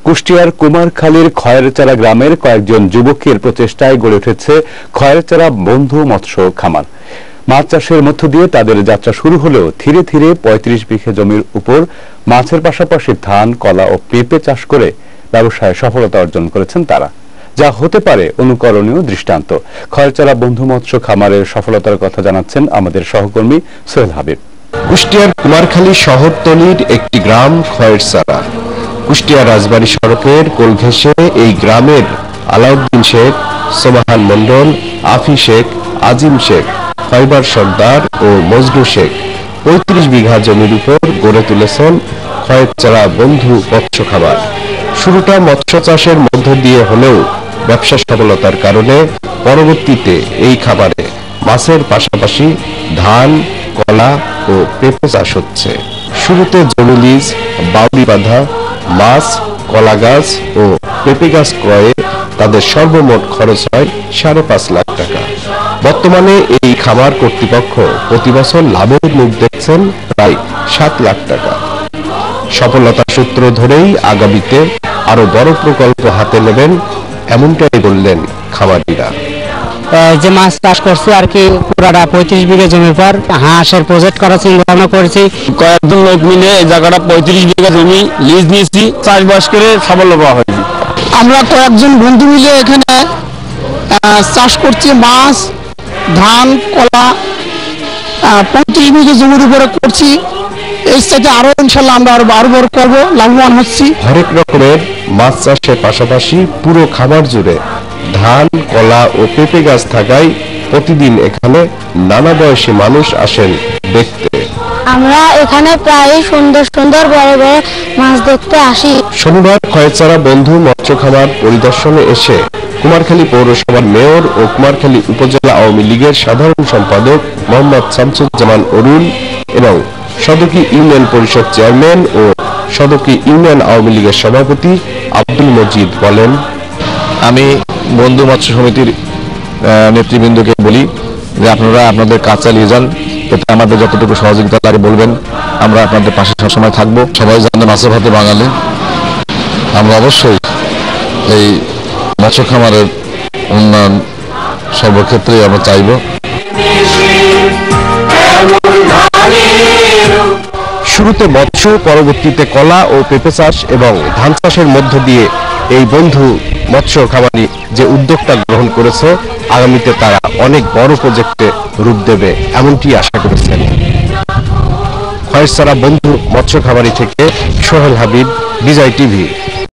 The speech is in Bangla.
কুষ্টিয়ার কুমারখালীর খয়েরচারা গ্রামের কয়েকজন যুবকের প্রচেষ্টায় গড়ে উঠেছে খয়েরচারা বন্ধু মৎস্য খামার। মাছ চাষের মধ্য দিয়ে তাদের যাত্রা শুরু হলেও ধীরে ধীরে ৩৫ বিঘা জমির উপর মাছের পাশাপাশি ধান, কলা ও পেঁপে চাষ করে ব্যবসায় সফলতা অর্জন করেছেন তারা, যা হতে পারে অনুকরণীয় দৃষ্টান্ত। খয়েরচারা বন্ধু মৎস্য খামারের সফলতার কথা জানাচ্ছেন আমাদের সহকর্মী সোহেল হাবিব। কুষ্টিয়ার কুমারখালী শহরতলির একটি গ্রাম খয়েরচারা। কুষ্টিয়া রাজবাড়ী সড়কের কোল ঘেঁষে এই গ্রামের আলাউদ্দিন শেখ, সোবাহান মন্ডল, আফি শেখ, আজিম শেখ, ফাইবার সর্দার ও মজনু শেখ ৩৫ বিঘা জমির উপর গড়ে তুলেছেন খয়েরচারা বন্ধু মৎস্য খামার। শুরুটা মৎস্য চাষের মধ্য দিয়ে হলেও ব্যবসা সফলতার কারণে পরবর্তীতে এই খামারে মাছের পাশাপাশি ধান, কলা ও পেঁপে চাষ হচ্ছে। শুরুতে জমি লিজ, বাউরি বাঁধা, মাছ, কলা গাছ ও পেঁপে গাছ ক্রয়ে তাদের সর্বমোট খরচ হয় ৫.৫ লাখ টাকা। বর্তমানে এই খামার কর্তৃপক্ষ প্রতি বছর লাভের মুখ দেখছেন প্রায় ৭ লাখ টাকা। সফলতার সূত্র ধরেই আগামীতে আরো বড় প্রকল্প হাতে নেবেন, এমনটাই বললেন খামারিরা। যে মাছ চাষ করছি আর কি পুরাটা ৩৫ বিঘা জমির পর হাঁসের প্রজেক্ট করার চিন্তা ভাবনা করেছি। কয়েকজন লোক মিলে এই জায়গাটা ৩৫ বিঘা জমি লিজ নিয়েছি, চাষবাস করে সাফল্য পাওয়া হয়েছে। আমরা কয়েকজন বন্ধু মিলে এখানে চাষ করছি, মাছ, ধান, কলা ৩৫ বিঘা জমির উপরে করছি। এই সাথে আরো ইনশাল্লাহ আমরা আরো বড় করবো, লাভবান হচ্ছি। হরেক রকমের মাছ চাষের পাশাপাশি পুরো খামার জুড়ে ধান, কলা ও পেঁপে গাছ থাকায় প্রতিদিন এখানে নানা বয়সী মানুষ আসেন দেখতে। আমরা এখানে প্রায় সুন্দর সুন্দর বড় বড় মাছ দেখতে আসি। শনিবার খয়েরচারা বন্ধু মৎস্য খামার পরিদর্শনে এসে কুমারখালী পৌরসভার মেয়র ও কুমারখালী উপজেলা আওয়ামী লীগের সাধারণ সম্পাদক মোহাম্মদ শামসুজ্জামান অরুণ এবং সদকি ইউনিয়ন পরিষদ চেয়ারম্যান ও সদকি ইউনিয়ন আওয়ামী লীগের সভাপতি আব্দুল মজিদ বলেন, আমি বন্ধু মৎস্য সমিতির নেতৃবৃন্দকে বলি যে আপনারা আপনাদের কাজ চালিয়ে যান, এতে আমাদের যতটুকু সহযোগিতা লাগে বলবেন, আমরা আপনাদের পাশে সবসময় থাকবো। সবাই জানেন মাছের ভাতে বাঙালি, আমরা অবশ্যই এই মৎস্য খামারের উন্নয়ন সর্বক্ষেত্রে আমরা চাইব। শুরুতে মৎস্য, পরবর্তীতে কলা ও পেঁপে চাষ এবং ধান চাষের মধ্য দিয়ে এই বন্ধু মৎস্য খামারি যে উদ্যোগটা গ্রহণ করেছে, আগামীতে তারা অনেক বড় প্রজেক্টে রূপ দেবে এমনটি আশা করেছেন। খয়েরচারা বন্ধু মৎস্য খামারি থেকে সোহেল হাবিব, বিজয় টিভি।